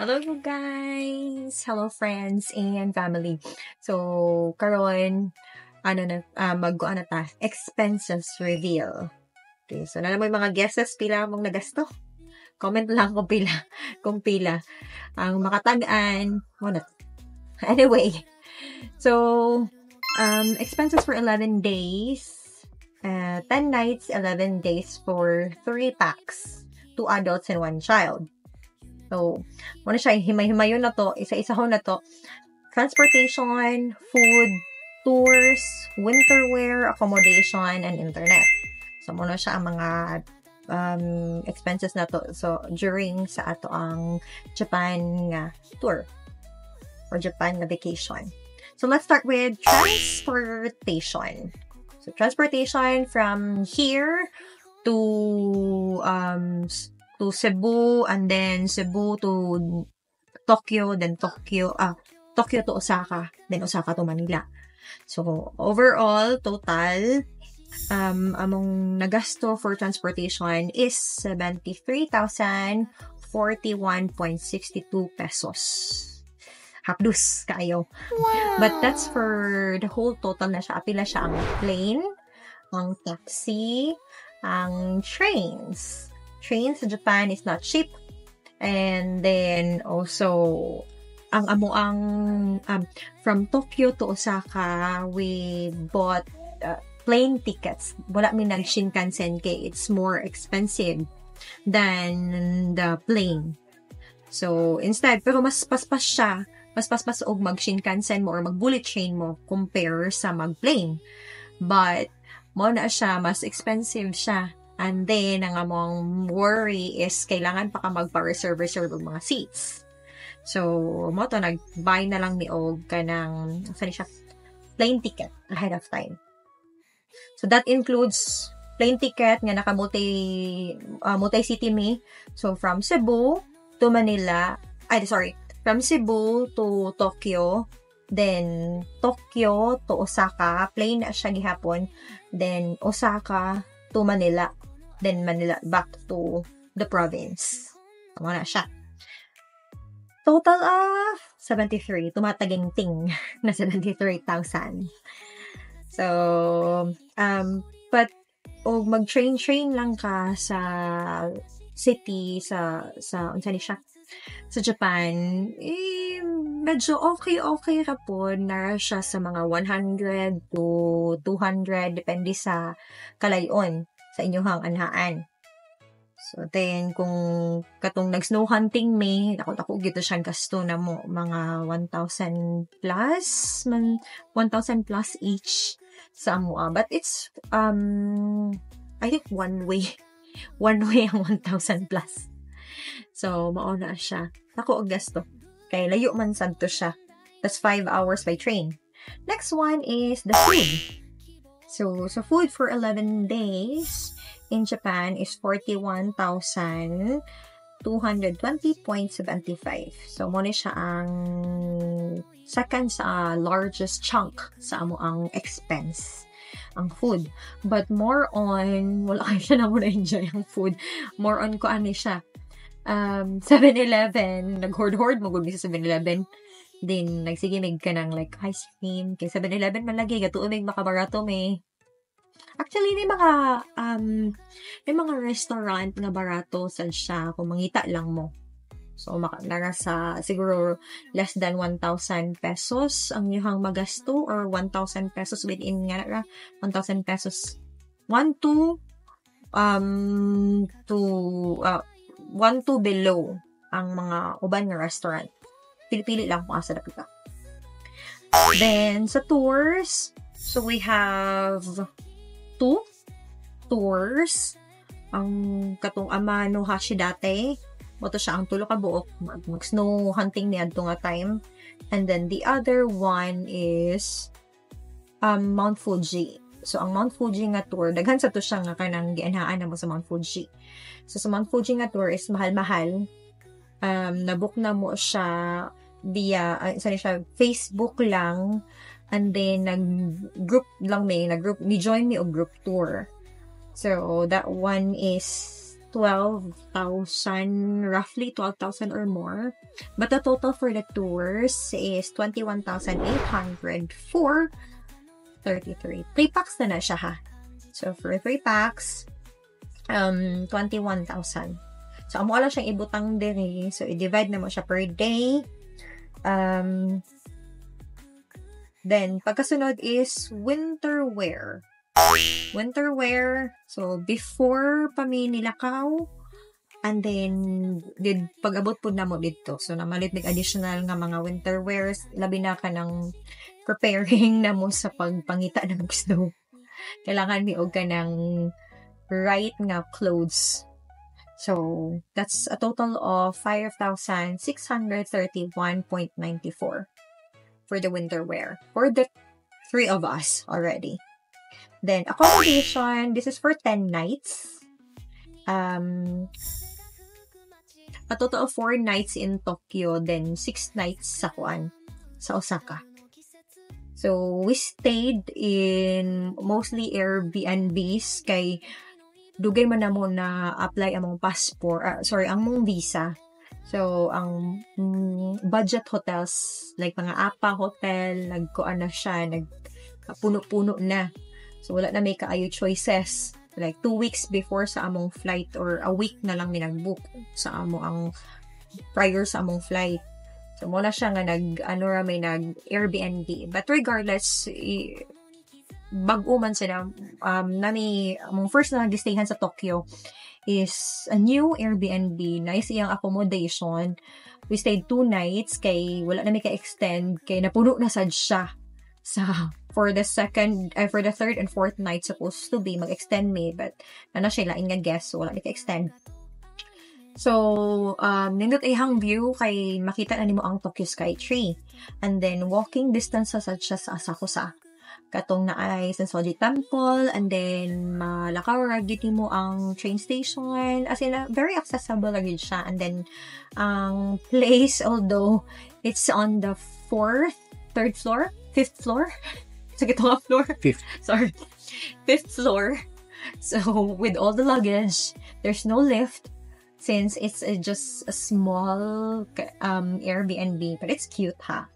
Hello guys! Hello friends and family. So, karon mag-ano ta, expenses reveal. Okay, so naman mga guesses pila mong nagasto. Comment lang kung pila ang makatag-an mo na. Anyway, so expenses for 11 days, 10 nights, 11 days for 3 packs, 2 adults and 1 child. So, muna siya, himay-himayon na to, isa-isahon na to. Transportation, food, tours, winter wear, accommodation, and internet. So, muna siya ang mga expenses na to. So, during sa ato ang Japan nga tour or Japan nga vacation. So, let's start with transportation. So, transportation from here to Cebu, and then Cebu to Tokyo, then Tokyo to Osaka, then Osaka to Manila. So, overall, total, among nagasto for transportation is 73,041.62 pesos. Hapdus kayo. Wow. But that's for the whole total na siya. Apila siya ang plane, ang taxi, ang trains. Trains sa Japan is not cheap. And then also from Tokyo to Osaka, we bought plane tickets. Wala mi nag Shinkansen kay it's more expensive than the plane. So instead, pero mas paspas siya, mas paspas og mag Shinkansen mo or mag bullet train mo compare sa mag plane. But mo na siya, mas expensive siya. And then, ang among worry is kailangan pa ka magpa-reserve ng mga seats. So, mo to, nag-buy na lang ni Og ka ng, saan siya, plane ticket ahead of time. So, that includes plane ticket nga naka multi-city me. So, from Cebu to Manila, from Cebu to Tokyo, then Tokyo to Osaka, plane na siya gihapon, then Osaka to Manila, then Manila back to the province. Tama na siya. Total of 73. Tumataging-ting na 73,000. So, but, mag-train lang ka sa city, sa unsa ni siya, sa Japan, medyo okay ra po. Nara siya sa mga 100 to 200, depende sa kalayon sa inyong anhaan. So, then, kung katong nag-snow hunting may, ako gito siyang gasto na mo, mga 1,000 plus each sa amoa. But it's, I think one way ang 1,000 plus. So, mauna siya. Ako og gasto. Kay layo man santo siya. That's 5 hours by train. Next one is the food. So food for 11 days in Japan is 41,220.75. So, muna siya ang second sa largest chunk sa amo ang expense, ang food. But more on, wala kayo siya na muna enjoy ang food. More on ko ano siya. 7-Eleven, nag-hoard mo gud sa 7-Eleven. Then, nagsigimig ka ng like ice cream. Kay 7-Eleven man lagi, gatuon makabarato may. Actually, may mga restaurant nga barato sa siya kung mangita lang mo. So, nara sa siguro less than 1,000 pesos ang iyong magasto, or 1,000 pesos within nga 1,000 pesos. 1 to below ang mga uban nga restaurant. Pili-pili lang kung asa dapat ka. Then, sa tours, so we have 2 tours. Ang katong Amano Hashidate, moto siya ang tulo ka buok, mag-snow hunting ni adto nga time. And then, the other one is Mount Fuji. So, ang Mount Fuji nga tour, daghan sa to siya nga kanang gianhaan na mo sa Mount Fuji. So, sa Mount Fuji nga tour is mahal-mahal. Nabook na mo siya via, Facebook lang, and then ni join me o group tour. So, that one is 12,000, roughly 12,000 or more. But the total for the tours is 21,800 for 33. 3 packs na siya ha. So for 3 packs, 21,000. So amo lang siyang ibutang diri. So i-divide na mo siya per day. Then pagkasunod is winter wear. Winter wear. So before pa mi nilakaw, and then pag-abot po na mo dito. So namalit mig additional nga mga winter wears, labi na ka ng preparing na mo sa pagpangita ng snow. Kailangan mi og ka ng right nga clothes. So that's a total of 5,631.94 for the winter wear for the 3 of us already. Then accommodation, this is for 10 nights. A total of 4 nights in Tokyo, then 6 nights sa Osaka. So we stayed in mostly Airbnbs kay dugay man na mo na apply among passport, among visa. So, ang budget hotels, like mga APA hotel, nagkuan na siya, nagpuno-puno na. So, wala na may kaayo choices. Like, 2 weeks before sa among flight or a week na lang minag-book sa prior sa among flight. So, muna siya nga may nag-Airbnb. But regardless, bago man sila, among first na nag-stayhan sa Tokyo is a new Airbnb. Nice iyang accommodation. We stayed 2 nights kay wala na may ka-extend kay napuno na sad siya for the third and fourth night supposed to be mag-extend me, but siya lain nga guest, so wala na ka-extend. So, nindot ihang view kay makita na nimo ang Tokyo Sky Tree. And then walking distance sa siya sa Asakusa. Katong naay Sensoji Temple, and then malakaw ra gyud nimo ang train station, as in very accessible ra gyud siya. And then ang place, although it's on the 5th floor sa gitong floor, 5th floor. So with all the luggage, there's no lift since it's just a small Airbnb, but it's cute ha.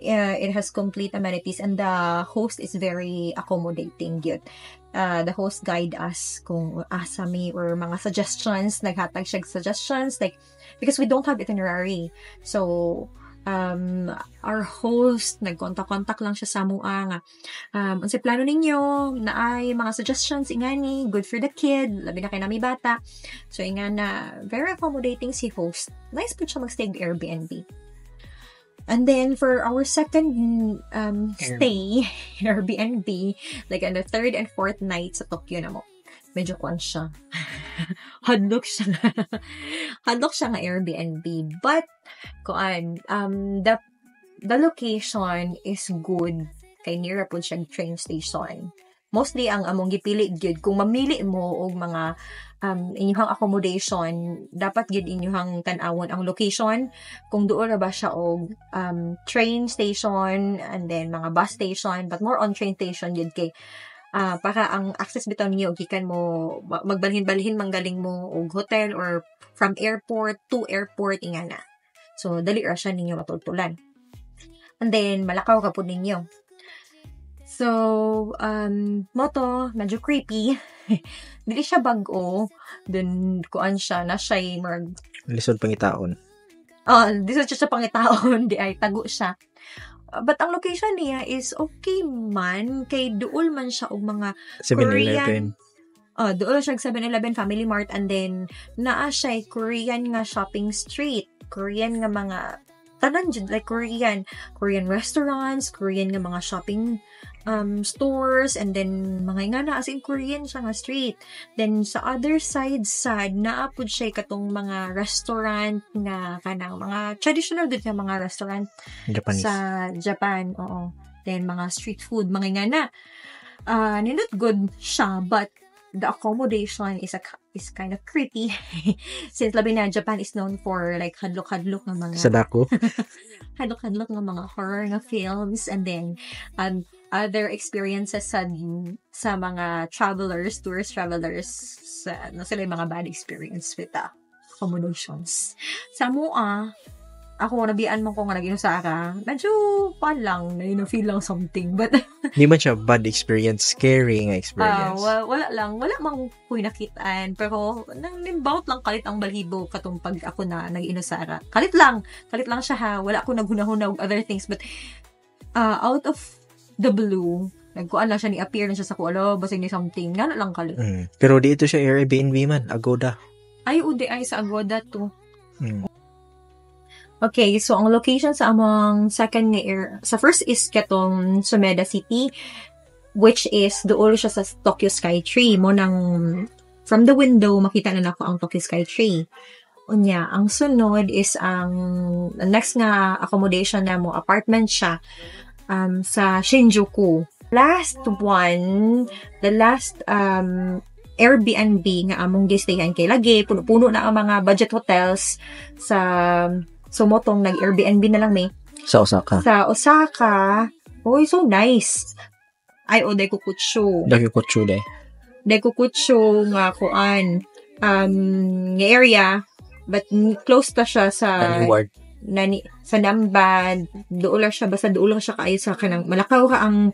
It has complete amenities, and the host is very accommodating. Good. The host guide us kung asami or mga suggestions, naghatag siya suggestions, like, because we don't have itinerary. So, our host, nagkontak-kontak lang siya sa mua nga, unsa plano ninyo, na ay mga suggestions, ingani, good for the kid, labi na kay nami bata. So, ingana, very accommodating si host. Nice po siya magstay Airbnb. And then, for our second stay, Airbnb, like on the 3rd and 4th night sa Tokyo na mo, medyo kwan siya. Hadlok siya nga Airbnb. But, the location is good. Kay near po siya train station. Mostly, ang among gipili gyud kung mamili mo og mga inyong accommodation, dapat gid inyong tan-awon ang location, kung doon ba siya og train station, and then mga bus station, but more on train station gid kay para ang access bitaw niyo gikan mo magbalhin-balhin manggaling mo og hotel or from airport to airport ingana. So dali ra siya ninyo matultulan. And then malakaw ka pud ninyo. So, moto, medyo creepy. Dili siya bago. Then, kuan siya, na siya yung lisod pangitaon. Lisod siya pangitaon. Di ay, tago siya. But ang location niya is okay man. Kay duol man siya og mga 7-Eleven. Duol siya 7-Eleven, Family Mart. And then, naa siya Korean nga shopping street. Korean nga mga tanan dyan, like Korean restaurants, Korean nga mga shopping stores, and then mga nga na as in Korean siya nga street. Then sa other side naapod siya katong mga restaurant nga kanang mga traditional din nga mga restaurant Japanese. sa Japan, oo. Then mga street food, mga nga na nindot good siya, but the accommodation is kind of creepy since labi na Japan is known for like hadlok-hadlok ng mga Sadako. hadlok-hadlok ng mga horror na films, and then other experiences sa mga tourist travelers, sila yung mga bad experience with the accommodations. Sa mua, ako nabian mo ko nga nag-inusara, medyo pan lang, na-feel lang something, but Di man siya bad experience, scary nga experience. wala mang kuy nakitaan, pero nimbout lang kalit ang balibo katong pag ako na nag-inusara. Kalit lang siya ha, wala ako naghunahuna og other things, but out of the blue, nagkuan lang siya, ni-appear na siya sa kualo, basig ni something, nga lang kalit. Pero dito siya Airbnb man, Agoda. Ay, ay sa Agoda to. Okay, so ang location sa among second sa first is katong Sumeda City, which is doon siya sa Tokyo Skytree. Mo nang from the window makita na nako ang Tokyo Skytree. Unya, ang sunod is ang next nga accommodation na mo, apartment siya sa Shinjuku. The last Airbnb nga among gistayan kay lagi puno-puno na ang mga budget hotels sa sumotong nag-Airbnb na lang may Sa Osaka. Oy, so nice. Ay, day kukutsu day kukutsu nga kuan nga area, but close ta siya sa Reward. sa Nambad, doon siya kaayo sa kanang Malakaw ka ang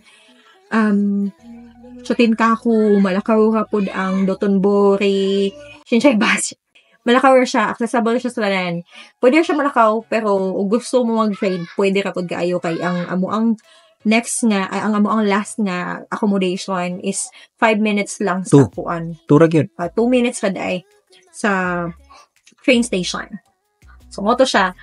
Chotinkaku, Malakaw ka pud ang Dotonbori, Shinsai Bashi. Malakaw siya, accessible siya sa lanan. Pwede siya malakaw, pero kung gusto mo mag-trade, pwede ka pud kaayo kay ang next nga, ang last nga accommodation is 5 minutes lang sa kuan. Turag yun. 2 minutes ka day sa train station. So, moto siya.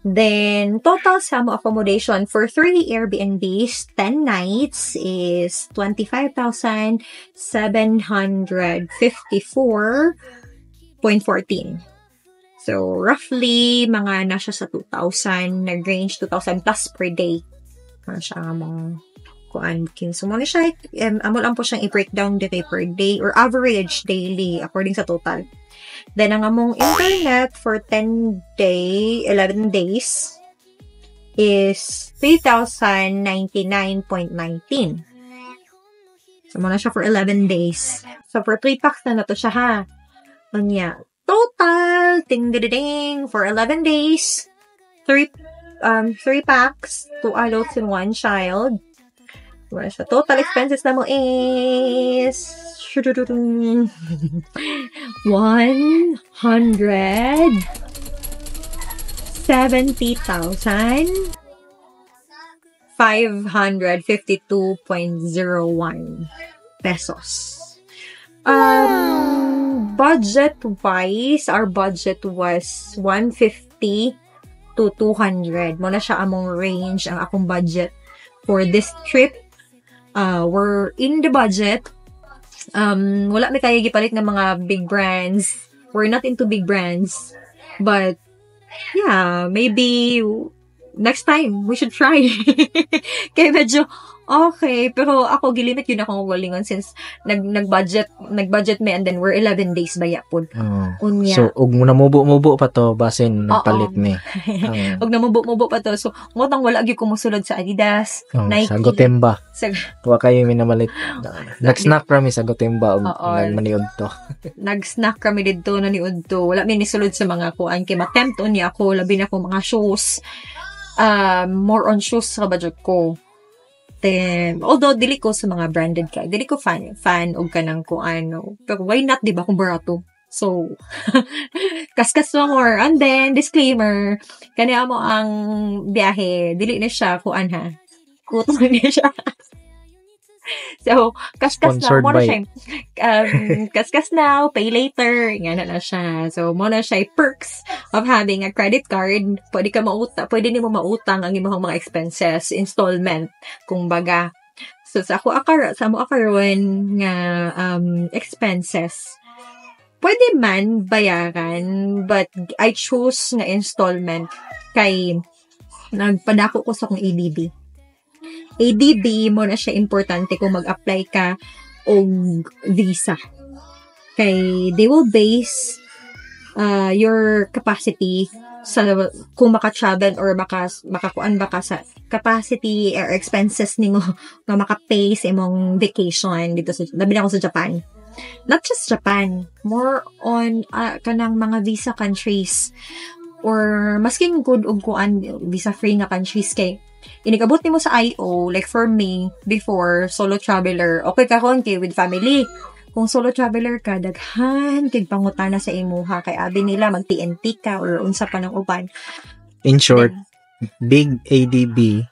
Then, total sa mo accommodation for 3 Airbnbs, 10 nights is 25,754.14. So, roughly, mga nasa sa 2,000, nag-range 2,000 plus per day. Ano siya mga kuan. So, muna siya, amo lang po siyang i-breakdown dito per day or average daily according sa total. Then, ang among internet for 11 days is 3,099.19. So, muna siya for 11 days. So, for 3 packs na to siya ha. Anya, total, ding for 11 days, 3 packs, 2 adults and 1 child. So, total expenses na mo is 170,552.01 pesos. Budget-wise, our budget was 150 to 200. Muna siya among range ang akong budget for this trip. We're in the budget. Wala may kaya gipalit ng mga big brands. We're not into big brands. But, yeah, maybe next time, we should try. Kaya medyo, okay. Pero ako, gilimit yun akong walingon since nag-budget me and then we're 11 days ba yapon. Unya. So, ug mo na mubo pa to, basin nagpalit me. Ug na mubo pa to. So, ngotang wala gyud ko mosulod sa Adidas, Nike. Sa Gotemba. Wa kayo minamalit. Nag-snack kami sa Gotemba ug nagmaniud to. Nag-snack kami didto na niud to. Wala mi nisulod sa mga kuan kay ma-tempt niya ako labi na ko mga shoes. More on shoes sa budget ko. Then, although dili ko sa mga branded kay, dili ko fan og kanang ko ano. Pero why not, di ba, kung barato? So, kaskas mo more. And then, disclaimer, kanya mo ang biyahe, dili na siya kuan ha. Kutong na siya. So, kaskas na, mo na siya. Kaskas now, pay later, nga na siya. So, mo na siya perks of having a credit card. Pwede ni mo mautang ang imong mga expenses, installment, kung baga. So, sa mo akaron nga expenses, pwede man bayaran, but I choose nga installment kay nagpadako ko sa kong ADB mo na siya importante kung mag-apply ka og visa. Kay they will base your capacity sa kung maka-travel or makakuan ba ka sa capacity or expenses nimo nga maka-pay sa imong vacation dito sa labi na ako sa Japan. Not just Japan, more on kanang mga visa countries or masking good og kuan visa free nga countries kay inigabot nimo sa IO, like for me before solo traveler, okay ka kon kay with family. Kung solo traveler ka, daghan kay pangutana sa imuha kay abi nila mag TNT ka or unsa pa ng uban. In short, big ADB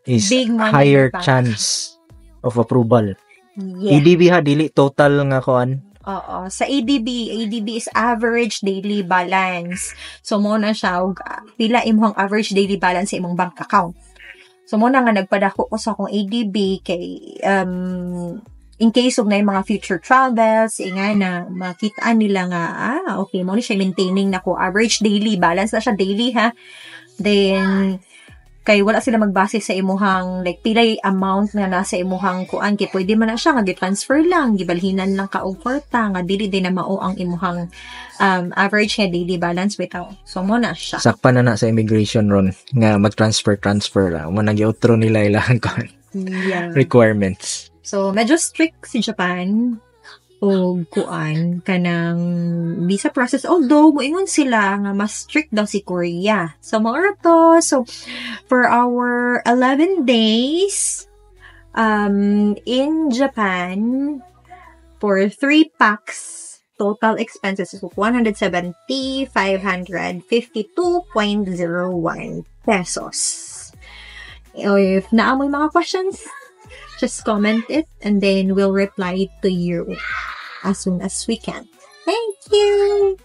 is Big money higher pa. chance of approval. Yeah. ADB ha, dili total nga kuan. Oo. Sa ADB is average daily balance. So, mo na siya, pila imong average daily balance sa imong bank account. So, mo na nga nagpadako ko sa akong ADB kay, in case of na yung mga future travels, nga na makitaan nila nga, okay, mo na siya maintaining na ko. Average daily balance na siya daily, ha? Then, kay wala sila magbase sa imuhang like pilay amount na nasa imuhang kuan kay pwede man na siya nga gi-transfer lang gibalhinan lang ka og kwarta nga dili din na mao ang imuhang average nga daily balance bitaw. So mo na siya. Sakpan na sa immigration ron nga mag-transfer lang. Mo nag-outro nila ilang requirements. So medyo strict si Japan o kuan kanang visa process, although moingon sila nga mas strict daw si Korea. So mga to, so for our 11 days in Japan for 3 packs, total expenses is 170,552.01 pesos. If naamoy mga questions, just comment it and then we'll reply to you as soon as we can. Thank you!